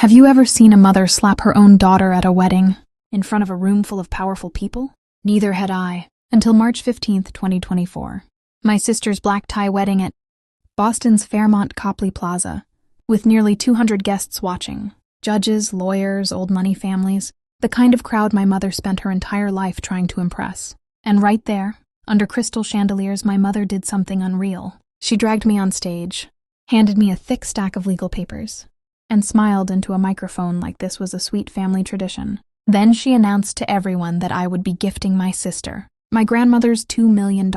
Have you ever seen a mother slap her own daughter at a wedding in front of a room full of powerful people? Neither had I, until March 15th, 2024. My sister's black tie wedding at Boston's Fairmont Copley Plaza, with nearly 200 guests watching. Judges, lawyers, old money families, the kind of crowd my mother spent her entire life trying to impress. And right there, under crystal chandeliers, my mother did something unreal. She dragged me on stage, handed me a thick stack of legal papers, and smiled into a microphone like this was a sweet family tradition. Then she announced to everyone that I would be gifting my sister, my grandmother's $2 million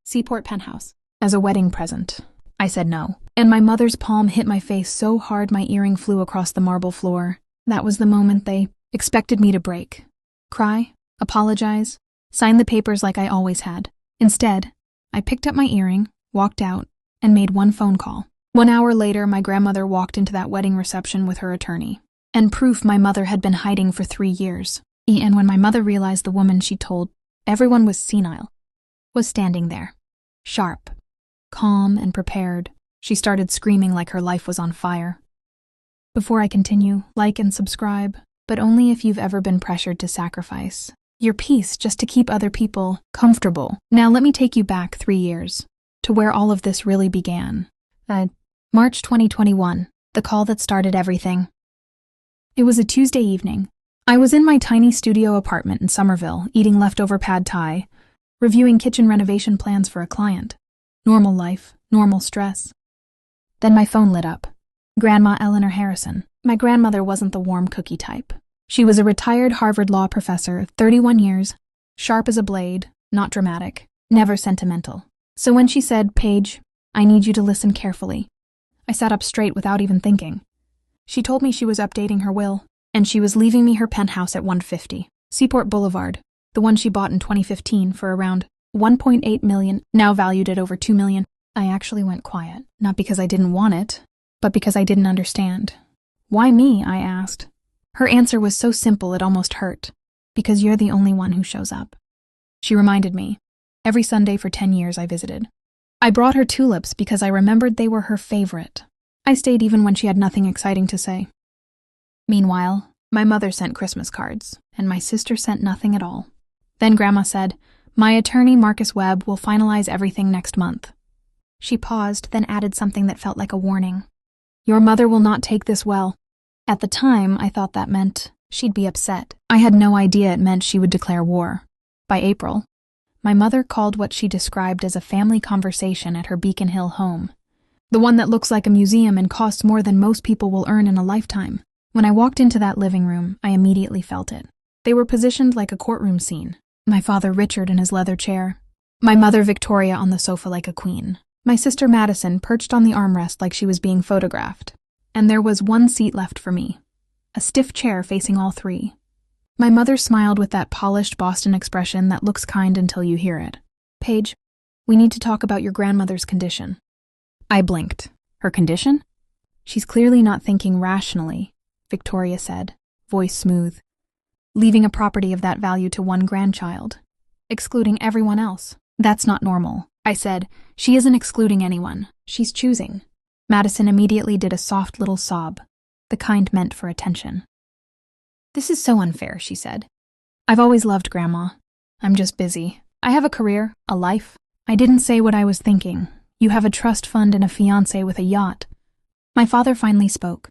Seaport penthouse, as a wedding present. I said no, and my mother's palm hit my face so hard my earring flew across the marble floor. That was the moment they expected me to break. Cry, apologize, sign the papers like I always had. Instead, I picked up my earring, walked out, and made one phone call. 1 hour later, my grandmother walked into that wedding reception with her attorney, and proof my mother had been hiding for 3 years. And when my mother realized the woman she told everyone was senile was standing there, sharp, calm, and prepared, she started screaming like her life was on fire. Before I continue, like and subscribe, but only if you've ever been pressured to sacrifice your peace just to keep other people comfortable. Now let me take you back 3 years to where all of this really began. March 2021, the call that started everything. It was a Tuesday evening. I was in my tiny studio apartment in Somerville, eating leftover pad thai, reviewing kitchen renovation plans for a client. Normal life, normal stress. Then my phone lit up. Grandma Eleanor Harrison. My grandmother wasn't the warm cookie type. She was a retired Harvard law professor, 31 years, sharp as a blade, not dramatic, never sentimental. So when she said, "Paige, I need you to listen carefully," I sat up straight without even thinking. She told me she was updating her will, and she was leaving me her penthouse at 150 Seaport Boulevard, the one she bought in 2015 for around $1.8 million, now valued at over $2 million. I actually went quiet, not because I didn't want it, but because I didn't understand. "Why me?" I asked. Her answer was so simple it almost hurt. "Because you're the only one who shows up." She reminded me. Every Sunday for 10 years I visited. I brought her tulips because I remembered they were her favorite. I stayed even when she had nothing exciting to say. Meanwhile, my mother sent Christmas cards, and my sister sent nothing at all. Then Grandma said, "My attorney, Marcus Webb, will finalize everything next month." She paused, then added something that felt like a warning. "Your mother will not take this well." At the time, I thought that meant she'd be upset. I had no idea it meant she would declare war. By April, my mother called what she described as a family conversation at her Beacon Hill home, the one that looks like a museum and costs more than most people will earn in a lifetime. When I walked into that living room, I immediately felt it. They were positioned like a courtroom scene. My father Richard in his leather chair, my mother Victoria on the sofa like a queen, my sister Madison perched on the armrest like she was being photographed, and there was one seat left for me, a stiff chair facing all three. My mother smiled with that polished Boston expression that looks kind until you hear it. "Paige, we need to talk about your grandmother's condition." I blinked. "Her condition?" "She's clearly not thinking rationally," Victoria said, voice smooth. "Leaving a property of that value to one grandchild, excluding everyone else. That's not normal." I said, "She isn't excluding anyone. She's choosing." Madison immediately did a soft little sob, the kind meant for attention. "This is so unfair," she said. "I've always loved Grandma. I'm just busy. I have a career, a life." I didn't say what I was thinking. "You have a trust fund and a fiancé with a yacht." My father finally spoke,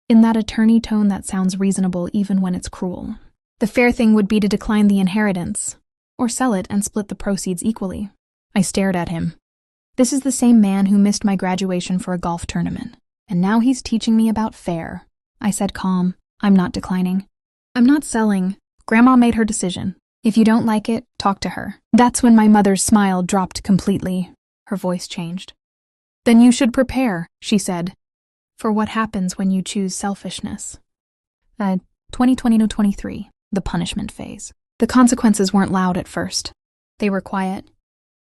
in that attorney tone that sounds reasonable even when it's cruel. "The fair thing would be to decline the inheritance, or sell it and split the proceeds equally." I stared at him. This is the same man who missed my graduation for a golf tournament, and now he's teaching me about fair. I said calm, "I'm not declining. I'm not selling. Grandma made her decision. If you don't like it, talk to her." That's when my mother's smile dropped completely. Her voice changed. "Then you should prepare," she said, "for what happens when you choose selfishness." 2020-23, the punishment phase. The consequences weren't loud at first. They were quiet,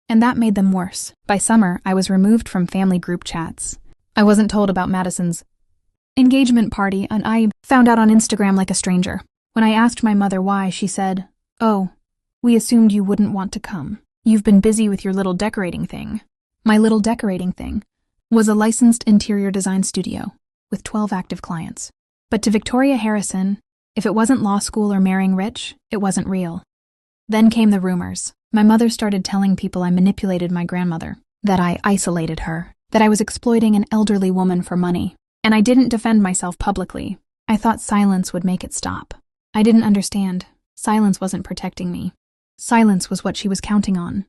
and that made them worse. By summer, I was removed from family group chats. I wasn't told about Madison's engagement party, and I found out on Instagram like a stranger. When I asked my mother why, she said, "Oh, we assumed you wouldn't want to come. You've been busy with your little decorating thing." My little decorating thing was a licensed interior design studio with 12 active clients. But to Victoria Harrison, if it wasn't law school or marrying rich, it wasn't real. Then came the rumors. My mother started telling people I manipulated my grandmother, that I isolated her, that I was exploiting an elderly woman for money, and I didn't defend myself publicly. I thought silence would make it stop. I didn't understand. Silence wasn't protecting me. Silence was what she was counting on.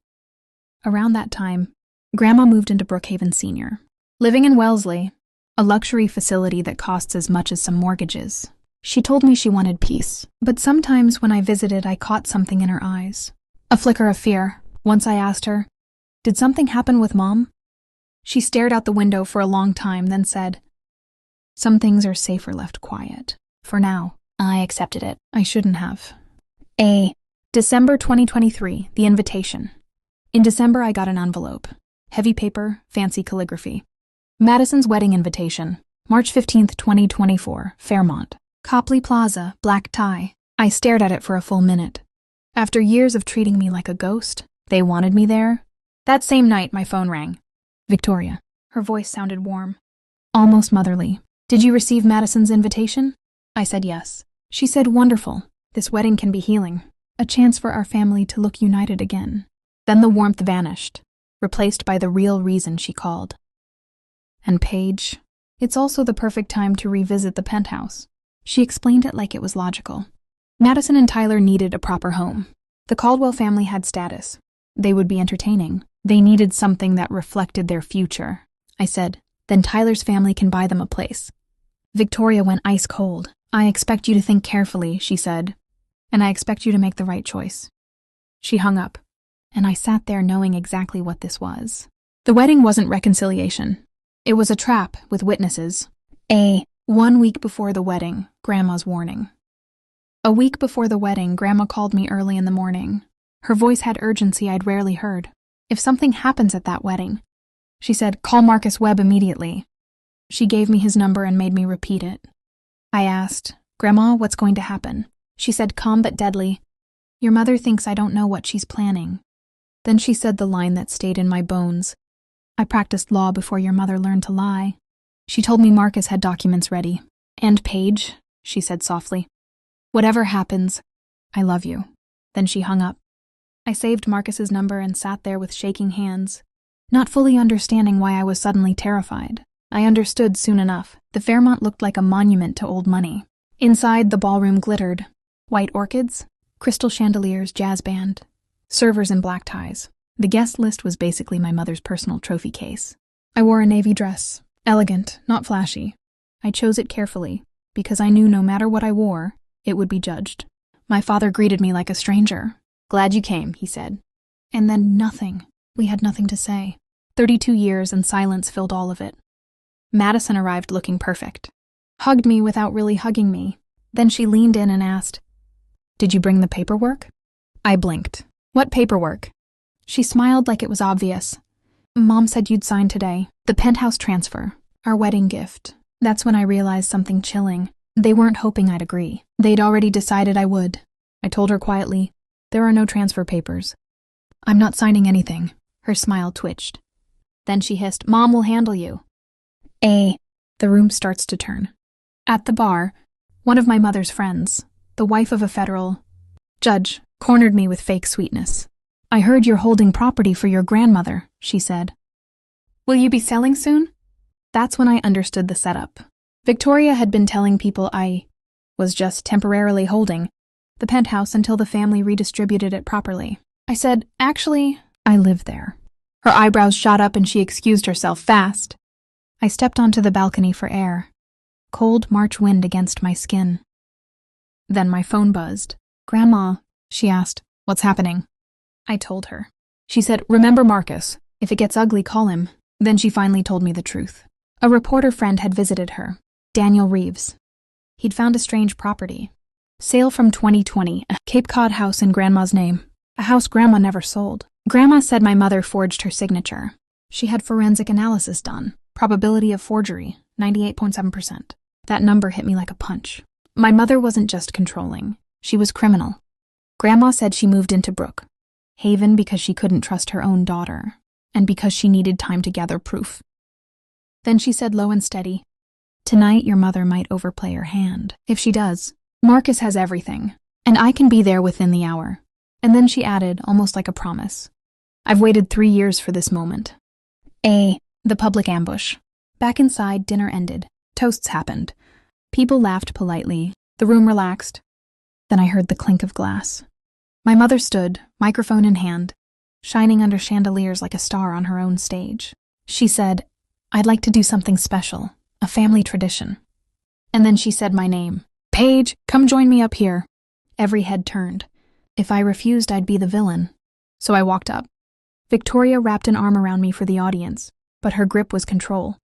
Around that time, Grandma moved into Brookhaven Senior, living in Wellesley, a luxury facility that costs as much as some mortgages. She told me she wanted peace, but sometimes when I visited, I caught something in her eyes. A flicker of fear. Once I asked her, "Did something happen with Mom?" She stared out the window for a long time, then said, "Some things are safer left quiet. For now." I accepted it. I shouldn't have. December 2023, the invitation. In December, I got an envelope. Heavy paper, fancy calligraphy. Madison's wedding invitation. March 15th, 2024, Fairmont. Copley Plaza, black tie. I stared at it for a full minute. After years of treating me like a ghost, they wanted me there. That same night, my phone rang. Victoria. Her voice sounded warm, almost motherly. "Did you receive Madison's invitation?" I said yes. She said, "Wonderful. This wedding can be healing. A chance for our family to look united again." Then the warmth vanished, replaced by the real reason she called. And Paige, it's also the perfect time to revisit the penthouse. She explained it like it was logical. Madison and Tyler needed a proper home. The Caldwell family had status. They would be entertaining. They needed something that reflected their future. I said, "Then Tyler's family can buy them a place." Victoria went ice cold. "I expect you to think carefully," she said, "and I expect you to make the right choice." She hung up, and I sat there knowing exactly what this was. The wedding wasn't reconciliation. It was a trap with witnesses. 1 week before the wedding, Grandma's warning. A week before the wedding, Grandma called me early in the morning. Her voice had urgency I'd rarely heard. "If something happens at that wedding," she said, "call Marcus Webb immediately." She gave me his number and made me repeat it. I asked, "Grandma, what's going to happen?" She said, calm but deadly, "Your mother thinks I don't know what she's planning." Then she said the line that stayed in my bones. "I practiced law before your mother learned to lie." She told me Marcus had documents ready. "And Paige," she said softly, "whatever happens, I love you." Then she hung up. I saved Marcus's number and sat there with shaking hands, not fully understanding why I was suddenly terrified. I understood soon enough. The Fairmont looked like a monument to old money. Inside, the ballroom glittered. White orchids, crystal chandeliers, jazz band, servers in black ties. The guest list was basically my mother's personal trophy case. I wore a navy dress, elegant, not flashy. I chose it carefully, because I knew no matter what I wore, it would be judged. My father greeted me like a stranger. "Glad you came," he said. And then nothing. We had nothing to say. 32 years and silence filled all of it. Madison arrived looking perfect. Hugged me without really hugging me. Then she leaned in and asked, "Did you bring the paperwork?" I blinked. "What paperwork?" She smiled like it was obvious. "Mom said you'd sign today. The penthouse transfer. Our wedding gift." That's when I realized something chilling. They weren't hoping I'd agree. They'd already decided I would. I told her quietly, "There are no transfer papers." "I'm not signing anything." Her smile twitched. Then she hissed, "Mom will handle you." The room starts to turn. At the bar, one of my mother's friends, the wife of a federal judge, cornered me with fake sweetness. "I heard you're holding property for your grandmother," she said. "Will you be selling soon?" That's when I understood the setup. Victoria had been telling people I was just temporarily holding the penthouse until the family redistributed it properly. I said, "Actually, I live there." Her eyebrows shot up and she excused herself fast. I stepped onto the balcony for air. Cold March wind against my skin. Then my phone buzzed. "Grandma," she asked, "what's happening?" I told her. She said, "Remember Marcus. If it gets ugly, call him." Then she finally told me the truth. A reporter friend had visited her, Daniel Reeves. He'd found a strange property. Sale from 2020, a Cape Cod house in Grandma's name. A house Grandma never sold. Grandma said my mother forged her signature. She had forensic analysis done. Probability of forgery, 98.7%. That number hit me like a punch. My mother wasn't just controlling. She was criminal. Grandma said she moved into Brookhaven because she couldn't trust her own daughter, and because she needed time to gather proof. Then she said low and steady, Tonight, your mother might overplay her hand. If she does, Marcus has everything, and I can be there within the hour. And then she added, almost like a promise, I've waited 3 years for this moment. The public ambush. Back inside, dinner ended. Toasts happened. People laughed politely. The room relaxed. Then I heard the clink of glass. My mother stood, microphone in hand, shining under chandeliers like a star on her own stage. She said, I'd like to do something special, a family tradition. And then she said my name. Paige, come join me up here. Every head turned. If I refused, I'd be the villain. So I walked up. Victoria wrapped an arm around me for the audience, but her grip was control.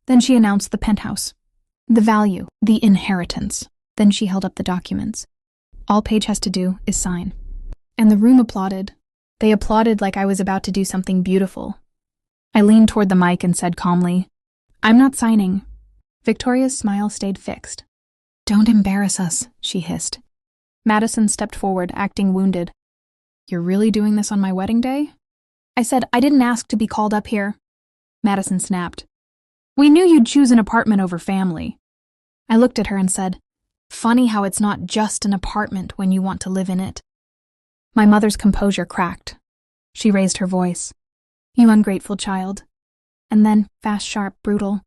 Then she announced the penthouse, the value, the inheritance. Then she held up the documents. All Paige has to do is sign. And the room applauded. They applauded like I was about to do something beautiful. I leaned toward the mic and said calmly, I'm not signing. Victoria's smile stayed fixed. Don't embarrass us, she hissed. Madison stepped forward, acting wounded. You're really doing this on my wedding day? I said, I didn't ask to be called up here. Madison snapped. We knew you'd choose an apartment over family. I looked at her and said, funny how it's not just an apartment when you want to live in it. My mother's composure cracked. She raised her voice. You ungrateful child. And then, fast, sharp, brutal,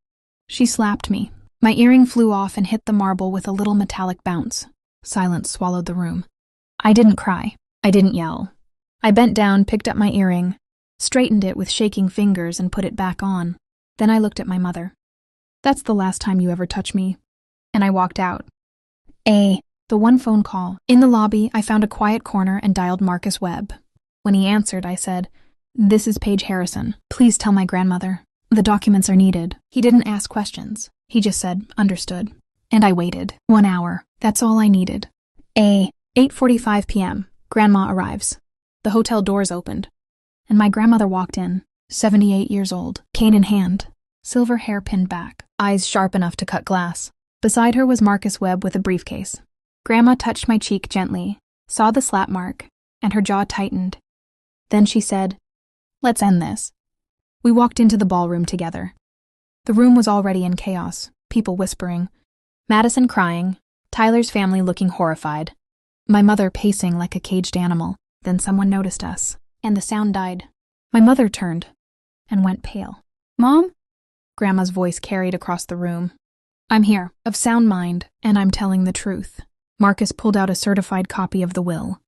she slapped me. My earring flew off and hit the marble with a little metallic bounce. Silence swallowed the room. I didn't cry. I didn't yell. I bent down, picked up my earring, straightened it with shaking fingers and put it back on. Then I looked at my mother. That's the last time you ever touch me. And I walked out. The one phone call. In the lobby, I found a quiet corner and dialed Marcus Webb. When he answered, I said, This is Paige Harrison. Please tell my grandmother. The documents are needed. He didn't ask questions. He just said, understood. And I waited. 1 hour. That's all I needed. 8:45 p.m. Grandma arrives. The hotel doors opened. And my grandmother walked in, 78 years old, cane in hand, silver hair pinned back, eyes sharp enough to cut glass. Beside her was Marcus Webb with a briefcase. Grandma touched my cheek gently, saw the slap mark, and her jaw tightened. Then she said, Let's end this. We walked into the ballroom together. The room was already in chaos, people whispering, Madison crying, Tyler's family looking horrified, my mother pacing like a caged animal. Then someone noticed us, and the sound died. My mother turned and went pale. Mom? Grandma's voice carried across the room. I'm here, of sound mind, and I'm telling the truth. Marcus pulled out a certified copy of the will.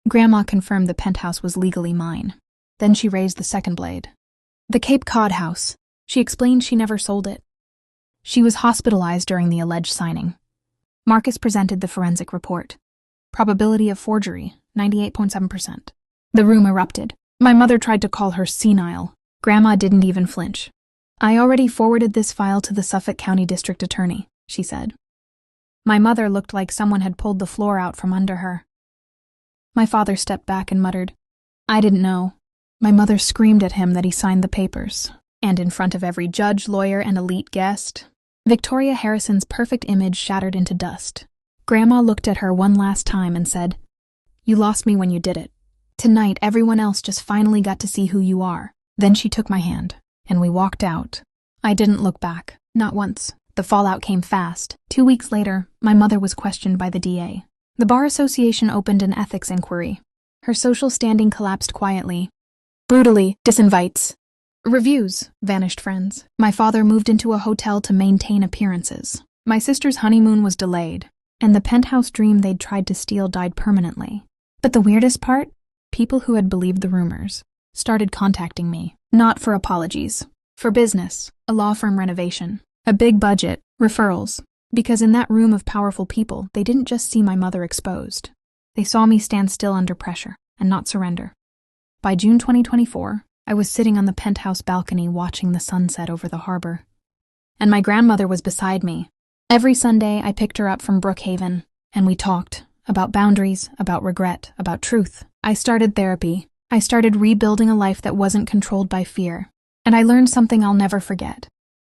Grandma confirmed the penthouse was legally mine. Then she raised the second blade. The Cape Cod house. She explained she never sold it. She was hospitalized during the alleged signing. Marcus presented the forensic report. Probability of forgery, 98.7%. The room erupted. My mother tried to call her senile. Grandma didn't even flinch. I already forwarded this file to the Suffolk County District Attorney, she said. My mother looked like someone had pulled the floor out from under her. My father stepped back and muttered, I didn't know. My mother screamed at him that he signed the papers. And in front of every judge, lawyer, and elite guest, Victoria Harrison's perfect image shattered into dust. Grandma looked at her one last time and said, You lost me when you did it. Tonight, everyone else just finally got to see who you are. Then she took my hand, and we walked out. I didn't look back, not once. The fallout came fast. 2 weeks later, my mother was questioned by the DA. The Bar Association opened an ethics inquiry. Her social standing collapsed quietly. Brutally, disinvites. Reviews, vanished friends. My father moved into a hotel to maintain appearances. My sister's honeymoon was delayed, and the penthouse dream they'd tried to steal died permanently. But the weirdest part? People who had believed the rumors started contacting me. Not for apologies. For business, a law firm renovation, a big budget, referrals. Because in that room of powerful people, they didn't just see my mother exposed. They saw me stand still under pressure and not surrender. By June 2024, I was sitting on the penthouse balcony watching the sunset over the harbor. And my grandmother was beside me. Every Sunday, I picked her up from Brookhaven, and we talked about boundaries, about regret, about truth. I started therapy. I started rebuilding a life that wasn't controlled by fear. And I learned something I'll never forget.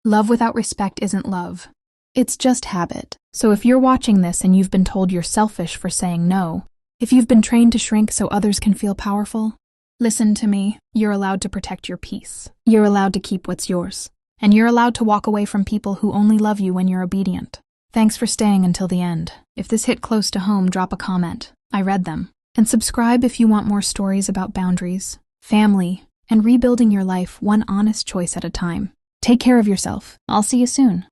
Love without respect isn't love. It's just habit. So if you're watching this and you've been told you're selfish for saying no, if you've been trained to shrink so others can feel powerful, listen to me. You're allowed to protect your peace. You're allowed to keep what's yours. And you're allowed to walk away from people who only love you when you're obedient. Thanks for staying until the end. If this hit close to home, drop a comment. I read them. And subscribe if you want more stories about boundaries, family, and rebuilding your life one honest choice at a time. Take care of yourself. I'll see you soon.